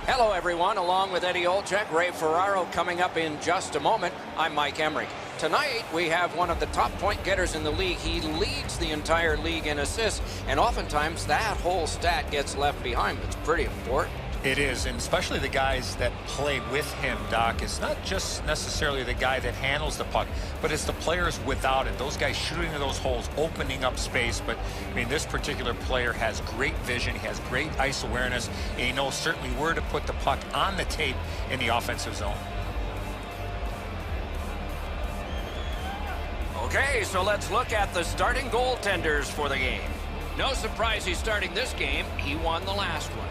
Hello, everyone. Along with Eddie Olczyk, Ray Ferraro coming up in just a moment. I'm Mike Emmerich. Tonight, we have one of the top point getters in the league. He leads the entire league in assists, and oftentimes that whole stat gets left behind. It's pretty important. It is, and especially the guys that play with him, Doc. It's not just necessarily the guy that handles the puck, but it's the players without it. Those guys shooting into those holes, opening up space. But, I mean, this particular player has great vision. He has great ice awareness, and he knows certainly where to put the puck on the tape in the offensive zone. Okay, so let's look at the starting goaltenders for the game. No surprise he's starting this game. He won the last one.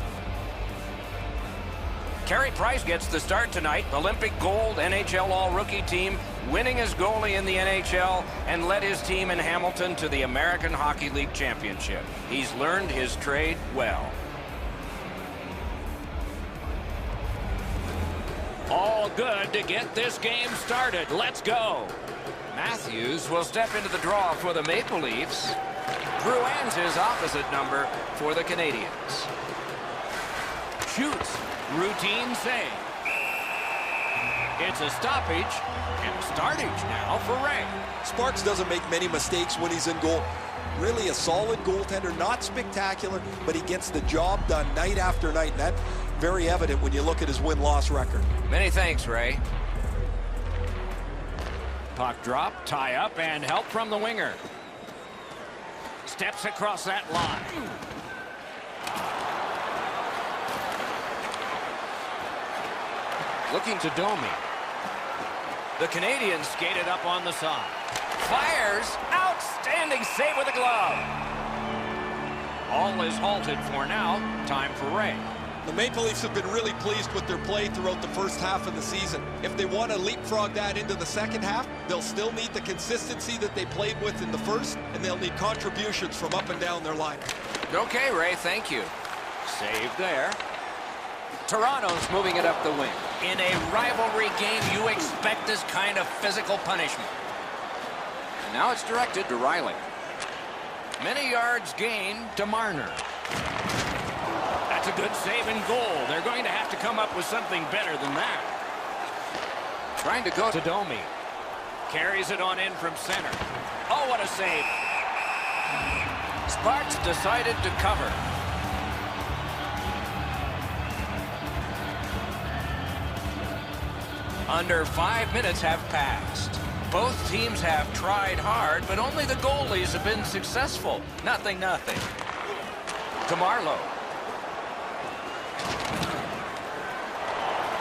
Carey Price gets the start tonight. Olympic gold NHL All-Rookie team, winning as goalie in the NHL and led his team in Hamilton to the American Hockey League Championship. He's learned his trade well. All good to get this game started. Let's go. Matthews will step into the draw for the Maple Leafs. Drouin's his opposite number for the Canadiens. Shoots. Routine save. It's a stoppage and startage now for Ray. Sparks doesn't make many mistakes when he's in goal. Really a solid goaltender, not spectacular, but he gets the job done night after night, and that's very evident when you look at his win-loss record. Many thanks, Ray. Puck drop, tie up, and help from the winger. Steps across that line. Looking to Domi. The Canadiens skated up on the side. Fires. Outstanding save with a glove. All is halted for now. Time for Ray. The Maple Leafs have been really pleased with their play throughout the first half of the season. If they want to leapfrog that into the second half, they'll still need the consistency that they played with in the first, and they'll need contributions from up and down their line. Okay, Ray, thank you. Save there. Toronto's moving it up the wing. In a rivalry game, you expect this kind of physical punishment. And now it's directed to Riley. Many yards gained to Marner. That's a good save and goal. They're going to have to come up with something better than that. Trying to go to Domi. Carries it on in from center. Oh, what a save. Sparks decided to cover. Under 5 minutes have passed. Both teams have tried hard, but only the goalies have been successful. Nothing. To Marlowe.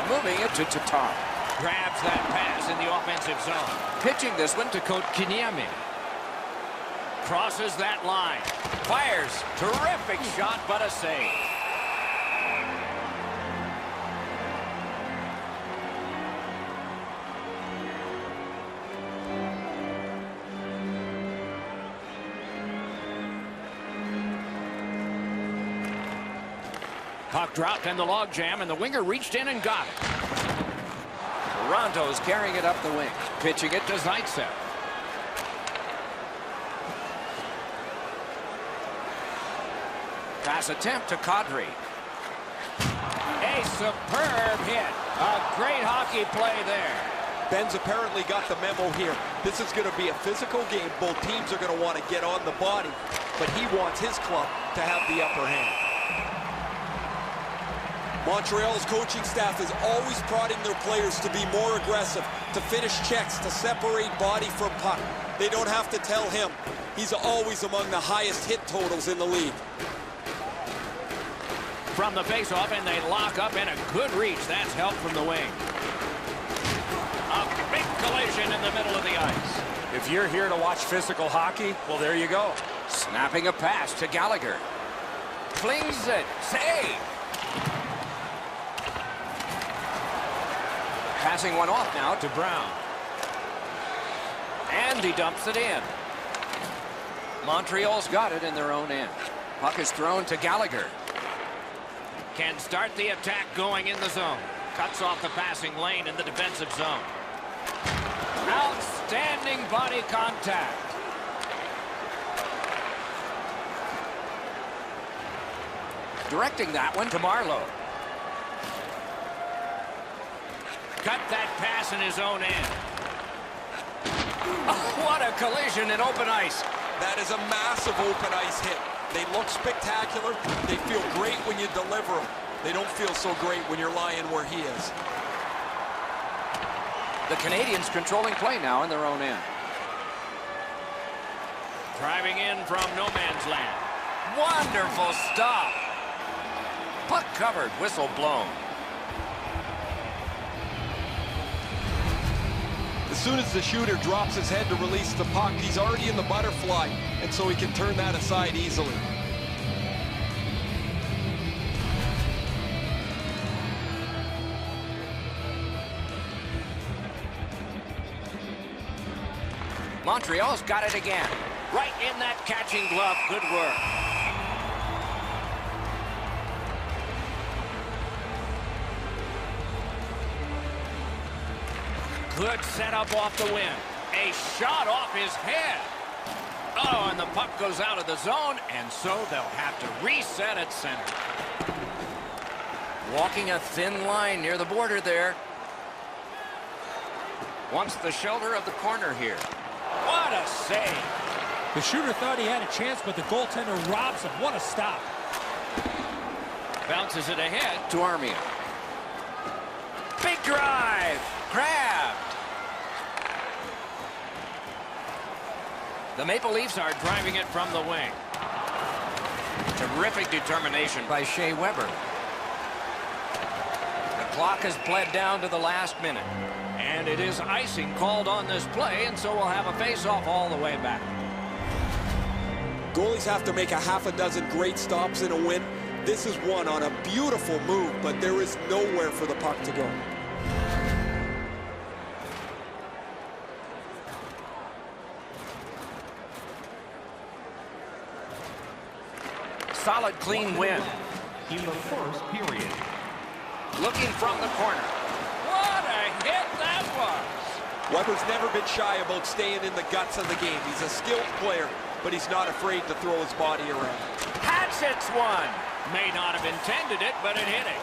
Moving it to Tatar. Grabs that pass in the offensive zone. Pitching this one to Kotkaniemi. Crosses that line. Fires. Terrific shot, but a save. Puck dropped in the logjam, and the winger reached in and got it. Toronto's carrying it up the wing. Pitching it to Zaitsev. Pass attempt to Kadri. A superb hit. A great hockey play there. Ben's apparently got the memo here. This is going to be a physical game. Both teams are going to want to get on the body, but he wants his club to have the upper hand. Montreal's coaching staff is always prodding their players to be more aggressive, to finish checks, to separate body from puck. They don't have to tell him. He's always among the highest hit totals in the league. From the faceoff, and they lock up, and a good reach. That's help from the wing. A big collision in the middle of the ice. If you're here to watch physical hockey, well, there you go. Snapping a pass to Gallagher. Flings it. Save. Passing one off now to Brown. And he dumps it in. Montreal's got it in their own end. Puck is thrown to Gallagher. Can start the attack going in the zone. Cuts off the passing lane in the defensive zone. Outstanding body contact. Directing that one to Marlowe. cut that pass in his own end. Oh, what a collision in open ice. That is a massive open ice hit. They look spectacular. They feel great when you deliver them. They don't feel so great when you're lying where he is. The Canadiens controlling play now in their own end. Driving in from no man's land. Wonderful stop. Puck covered, whistle blown. As soon as the shooter drops his head to release the puck, he's already in the butterfly, and so he can turn that aside easily. Montreal's got it again. Right in that catching glove. Good work. Good setup off the wing. A shot off his head. Oh, and the puck goes out of the zone, and so they'll have to reset at center. Walking a thin line near the border there. Wants the shoulder of the corner here. What a save. The shooter thought he had a chance, but the goaltender robs him. What a stop. Bounces it ahead to Armia. Big drive. Grabbed. The Maple Leafs are driving it from the wing. Terrific determination by Shea Weber. The clock has bled down to the last minute. And it is icing called on this play, and so we'll have a face-off all the way back. Goalies have to make a half a dozen great stops in a win. This is one on a beautiful move, but there is nowhere for the puck to go. Solid, clean win. In the first period. Looking from the corner. What a hit that was! Weber's never been shy about staying in the guts of the game. He's a skilled player, but he's not afraid to throw his body around. Hatsits one. May not have intended it, but it hit it.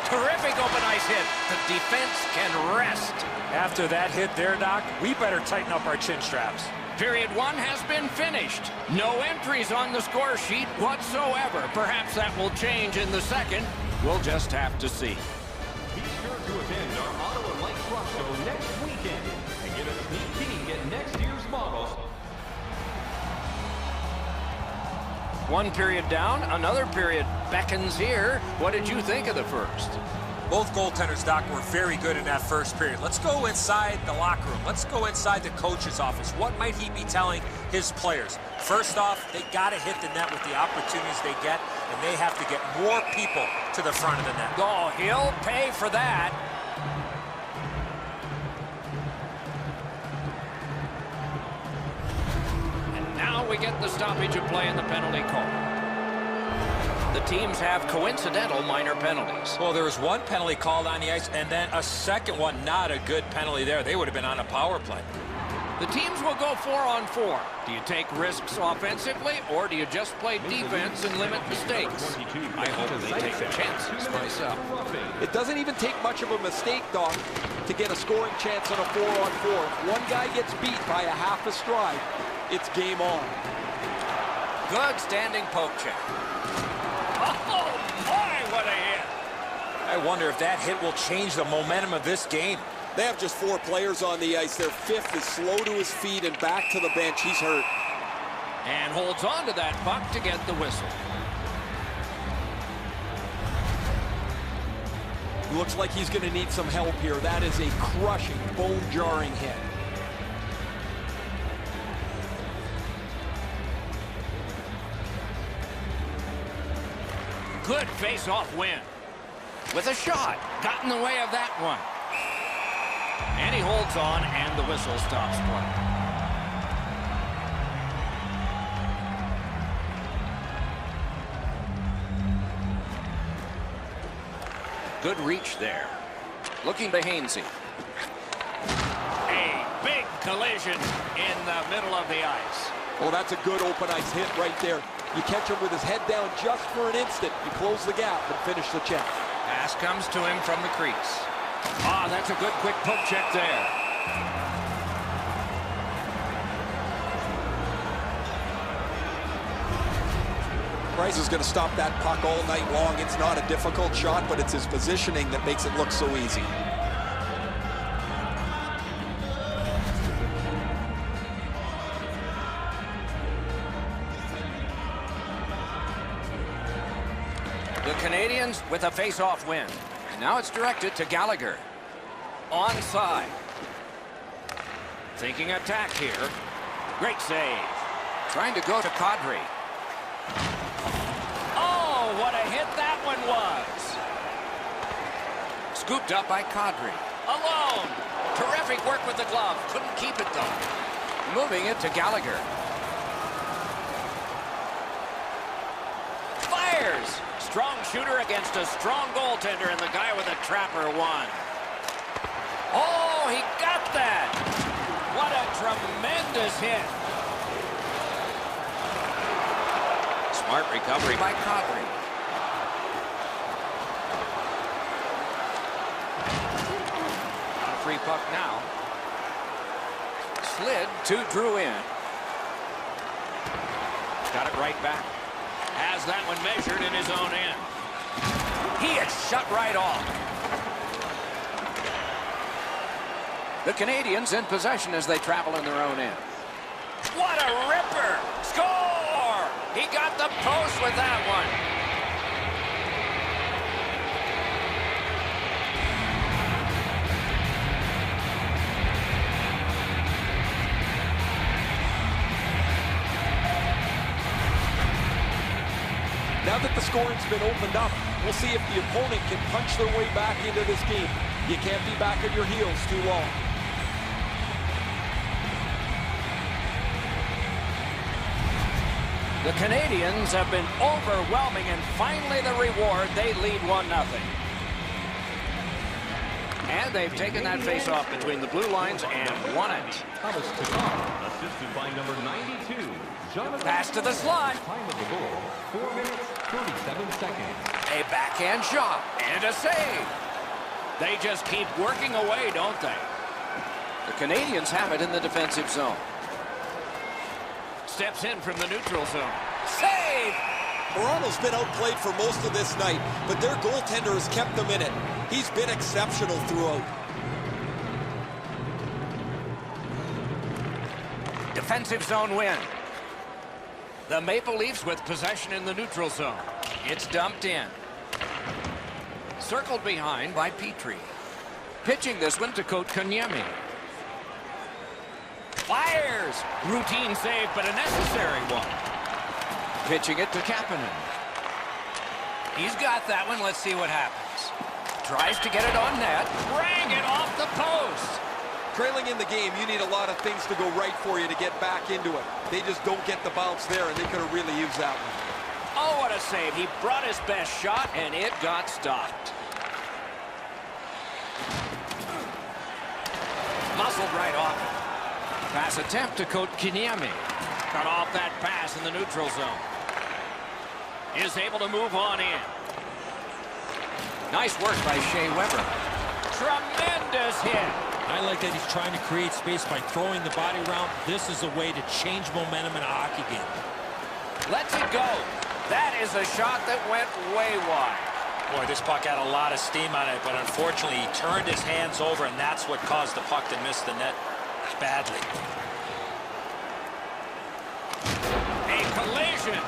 Terrific open ice hit. The defense can rest. After that hit there, Doc, we better tighten up our chin straps. Period one has been finished. No entries on the score sheet whatsoever. Perhaps that will change in the second. We'll just have to see. Be sure to attend our Ottawa Light Truck Show next weekend and get a sneak peek at next year's models. One period down, another period beckons here. What did you think of the first? Both goaltenders, Doc, were very good in that first period. Let's go inside the locker room. Let's go inside the coach's office. What might he be telling his players? First off, they got to hit the net with the opportunities they get, and they have to get more people to the front of the net. Oh, he'll pay for that. And now we get the stoppage of play in the penalty call. The teams have coincidental minor penalties. Well, there was one penalty called on the ice, and then a second one, not a good penalty there. They would have been on a power play. The teams will go 4-on-4. Do you take risks offensively, or do you just play defense and limit mistakes? I hope they take the chances myself. It doesn't even take much of a mistake, Doc, to get a scoring chance on a 4-on-4. If one guy gets beat by a half a stride, it's game on. Good standing poke check. Oh, boy, what a hit. I wonder if that hit will change the momentum of this game. They have just 4 players on the ice. Their fifth is slow to his feet and back to the bench. He's hurt. And holds on to that puck to get the whistle. Looks like he's going to need some help here. That is a crushing, bone-jarring hit. Good face-off win. With a shot. Got in the way of that one. And he holds on, and the whistle stops play. Good reach there. Looking to Hainsey. A big collision in the middle of the ice. Oh, that's a good open ice hit right there. You catch him with his head down just for an instant. You close the gap and finish the check. Pass comes to him from the crease. Ah, that's a good quick poke check there. Price is going to stop that puck all night long. It's not a difficult shot, but it's his positioning that makes it look so easy. The Canadiens with a face-off win. And now it's directed to Gallagher. Onside. Thinking attack here. Great save. Trying to go to Petry. Oh, what a hit that one was. Scooped up by Petry. Alone. Terrific work with the glove. Couldn't keep it, though. Moving it to Gallagher. Fires. Strong shooter against a strong goaltender, and the guy with a trapper won. Oh, he got that. What a tremendous hit. Smart recovery by Petry. On a free puck now. Slid to Drouin. Got it right back. Has that one measured in his own end. He is shut right off. The Canadiens in possession as they travel in their own end. What a ripper! Score! He got the post with that one. Now that the scoring's been opened up, we'll see if the opponent can punch their way back into this game. You can't be back on your heels too long. The Canadiens have been overwhelming, and finally the reward. They lead 1-0. And they've taken that face-off between the blue lines and won it. Tomas Tatar, assisted by number 92. Pass to the slot. Time of the goal, 4 minutes, 37 seconds. A backhand shot and a save. They just keep working away, don't they? The Canadiens have it in the defensive zone. Steps in from the neutral zone. Save! Toronto's been outplayed for most of this night, but their goaltender has kept them in it. He's been exceptional throughout. Defensive zone win. The Maple Leafs with possession in the neutral zone. It's dumped in. Circled behind by Petry. Pitching this one to Kotkaniemi. Fires! Routine save, but a necessary one. Pitching it to Kapanen. He's got that one. Let's see what happens. Tries to get it on net. Rang it off the post. Trailing in the game, you need a lot of things to go right for you to get back into it. They just don't get the bounce there, and they could have really used that one. Oh, what a save. He brought his best shot, and it got stopped. Muscled right off it. Pass attempt to Kotkaniemi. Cut off that pass in the neutral zone. Is able to move on in. Nice work by Shea Weber. Tremendous hit. I like that he's trying to create space by throwing the body around. This is a way to change momentum in a hockey game. Lets it go. That is a shot that went way wide. Boy, this puck had a lot of steam on it, but unfortunately he turned his hands over, and that's what caused the puck to miss the net badly. A collision.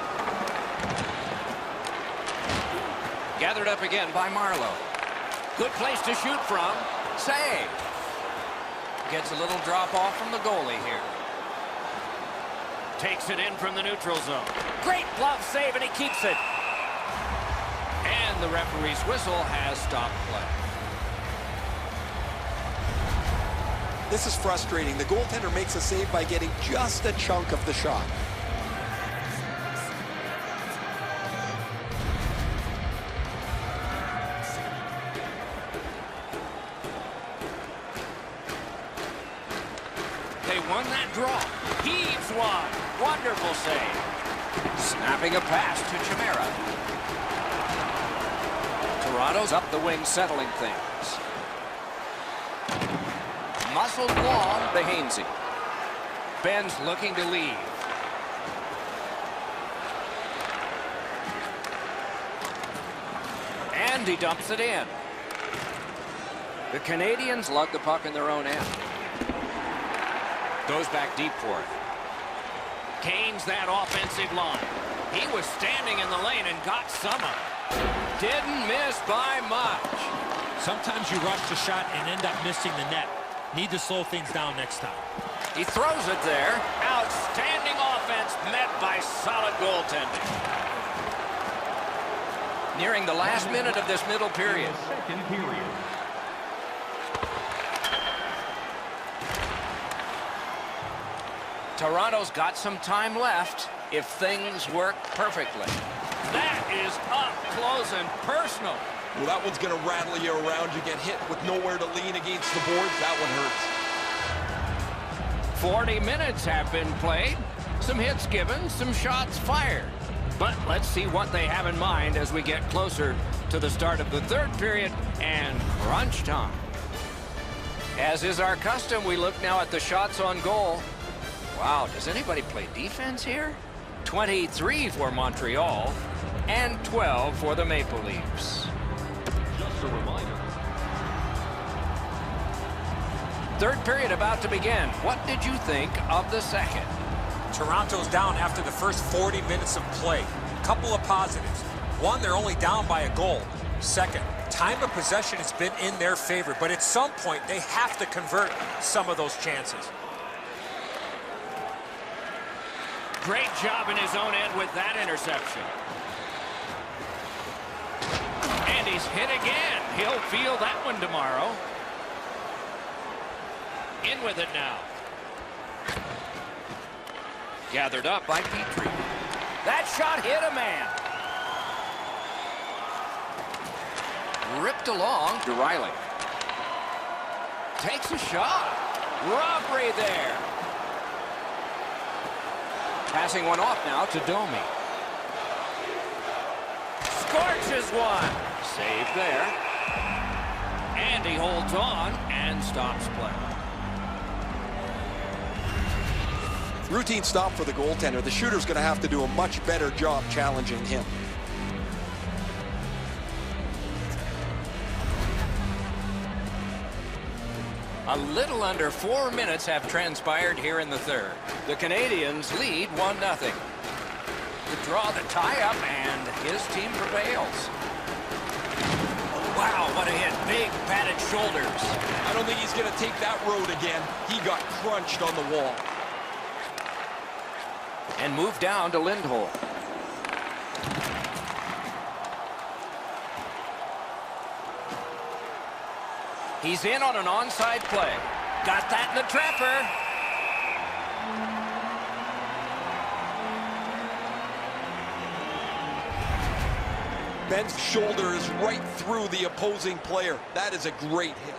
Gathered up again by Marlowe. Good place to shoot from. Save. Gets a little drop off from the goalie here. Takes it in from the neutral zone. Great glove save, and he keeps it. And the referee's whistle has stopped play. This is frustrating. The goaltender makes a save by getting just a chunk of the shot. They won that draw. Heaves one. Wonderful save. Snapping a pass to Chimera. Toronto's up the wing, settling things. Muscled long to Hainsey. Ben's looking to leave. And he dumps it in. The Canadiens lug the puck in their own end. Goes back deep for it. Kane's that offensive line. He was standing in the lane and got some of it. Didn't miss by much. Sometimes you rush the shot and end up missing the net. Need to slow things down next time. He throws it there. Outstanding offense met by solid goaltending. Nearing the last minute of this middle period. Second period. Toronto's got some time left if things work perfectly. That is up close and personal. Well, that one's going to rattle you around. You get hit with nowhere to lean against the boards. That one hurts. 40 minutes have been played. Some hits given, some shots fired. But let's see what they have in mind as we get closer to the start of the third period and crunch time. As is our custom, we look now at the shots on goal. Wow, does anybody play defense here? 23 for Montreal and 12 for the Maple Leafs. Just a reminder. Third period about to begin. What did you think of the second? Toronto's down after the first 40 minutes of play. Couple of positives. One, they're only down by a goal. Second, time of possession has been in their favor, but at some point they have to convert some of those chances. Great job in his own end with that interception. And he's hit again. He'll feel that one tomorrow. In with it now. Gathered up by Petry. That shot hit a man. Ripped along to Riley. Takes a shot. Robbery there. Passing one off now to Domi. Scorches one. Save there. And he holds on and stops play. Routine stop for the goaltender. The shooter's going to have to do a much better job challenging him. A little under 4 minutes have transpired here in the third. The Canadiens lead 1-0. To draw the tie-up, and his team prevails. Wow, what a hit. Big padded shoulders. I don't think he's going to take that road again. He got crunched on the wall. And moved down to Lindholm. He's in on an onside play. Got that in the trapper. Ben's shoulder is right through the opposing player. That is a great hit.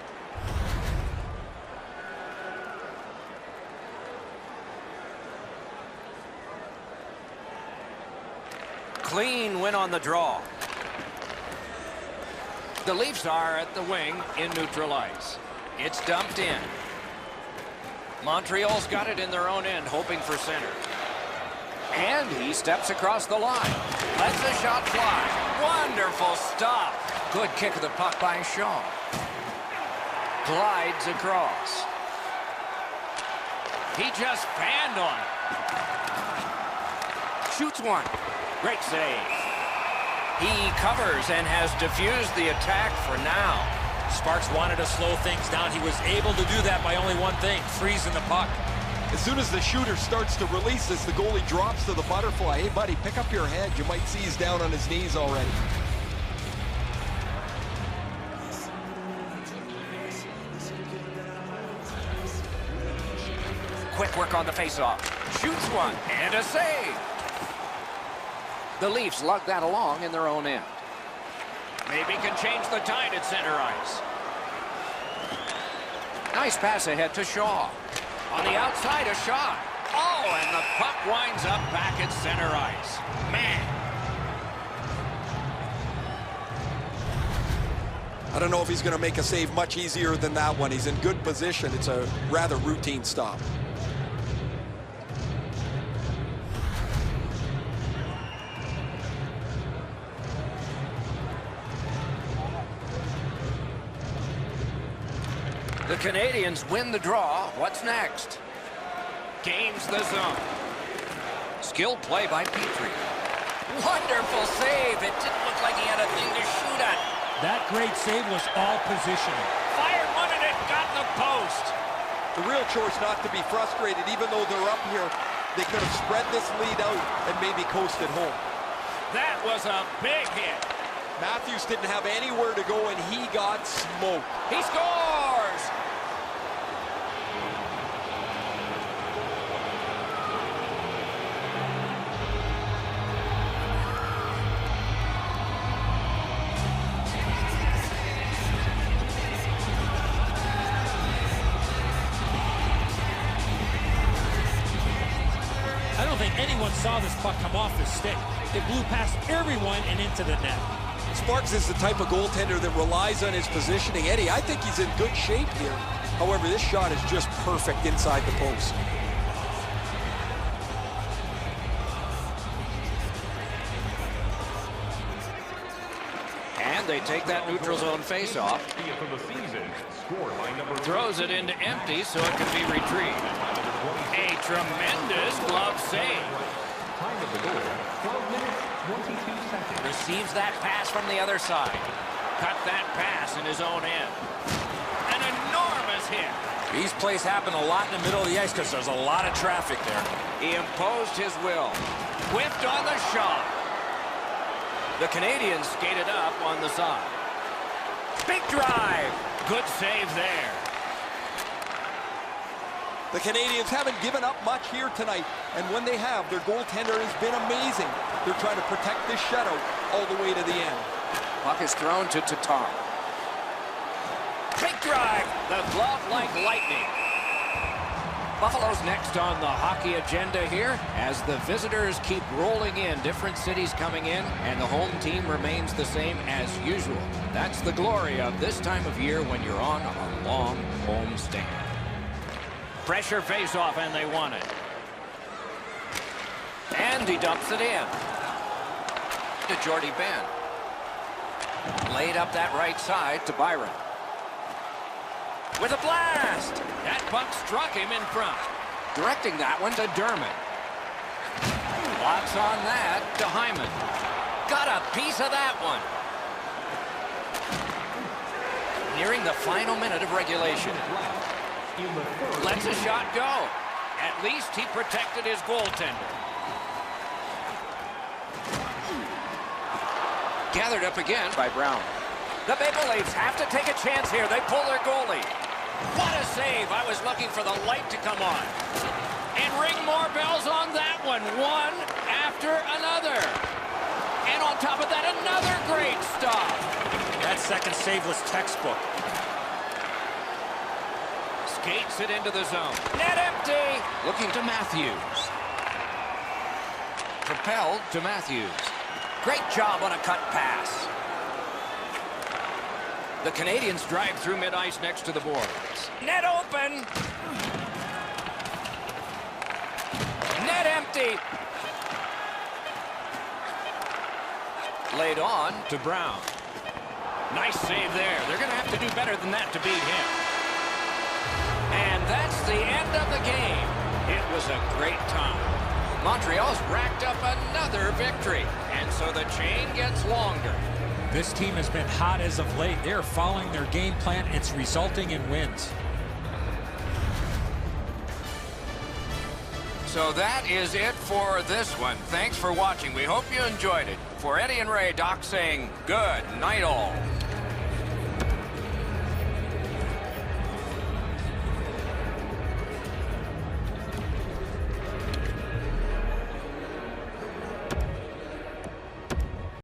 Clean win on the draw. The Leafs are at the wing in neutral ice. It's dumped in. Montreal's got it in their own end, hoping for center. And he steps across the line. Lets the shot fly. Wonderful stop. Good kick of the puck by Shaw. Glides across. He just fanned on it. Shoots one. Great save. He covers and has diffused the attack for now. Sparks wanted to slow things down. He was able to do that by only one thing, freezing the puck. As soon as the shooter starts to release this, the goalie drops to the butterfly. Hey, buddy, pick up your head. You might see he's down on his knees already. Quick work on the faceoff. Shoots one and a save. The Leafs lug that along in their own end. Maybe can change the tide at center ice. Nice pass ahead to Shaw. On the outside, a shot. Oh, and the puck winds up back at center ice. Man. I don't know if he's going to make a save much easier than that one. He's in good position. It's a rather routine stop. The Canadiens win the draw. What's next? Gains the zone. Skilled play by Petry. Wonderful save. It didn't look like he had a thing to shoot at. That great save was all positional. Fired one and it got the post. The real choice not to be frustrated. Even though they're up here, they could have spread this lead out and maybe coasted home. That was a big hit. Matthews didn't have anywhere to go, and he got smoked. He scores! I don't think anyone saw this puck come off his stick. It blew past everyone and into the net. Sparks is the type of goaltender that relies on his positioning. Eddie, I think he's in good shape here. However, this shot is just perfect inside the post. And they take that neutral zone face-off. Throws it into empty so it can be retrieved. A tremendous glove save. Time of the goal, 12 minutes, 22 seconds. Receives that pass from the other side. Cut that pass in his own end. An enormous hit. These plays happen a lot in the middle of the ice because there's a lot of traffic there. He imposed his will. Whipped on the shot. The Canadiens skated up on the side. Big drive. Good save there. The Canadiens haven't given up much here tonight, and when they have, their goaltender has been amazing. They're trying to protect this shutout all the way to the end. Puck is thrown to Tatar. Big drive. The glove like lightning. Buffalo's next on the hockey agenda here as the visitors keep rolling in. Different cities coming in, and the home team remains the same as usual. That's the glory of this time of year when you're on a long home stand. Pressure face-off, and they won it. And he dumps it in. To Jordy Ben. Laid up that right side to Byron. With a blast! That puck struck him in front. Directing that one to Dermott. Lots on that to Hyman. Got a piece of that one. Nearing the final minute of regulation. Lets a shot go. At least he protected his goaltender. Gathered up again by Brown. The Maple Leafs have to take a chance here. They pull their goalie. What a save. I was looking for the light to come on. And ring more bells on that one. One after another. And on top of that, another great stop. That second save was textbook. Skates it into the zone. Net empty. Looking to Matthews. Propelled to Matthews. Great job on a cut pass. The Canadiens drive through mid-ice next to the boards. Net open. Net empty. Laid on to Brown. Nice save there. They're going to have to do better than that to beat him. And that's the end of the game. It was a great time. Montreal's racked up another victory, and so the chain gets longer. This team has been hot as of late. They're following their game plan. It's resulting in wins. So that is it for this one. Thanks for watching. We hope you enjoyed it. For Eddie and Ray, Doc saying good night all.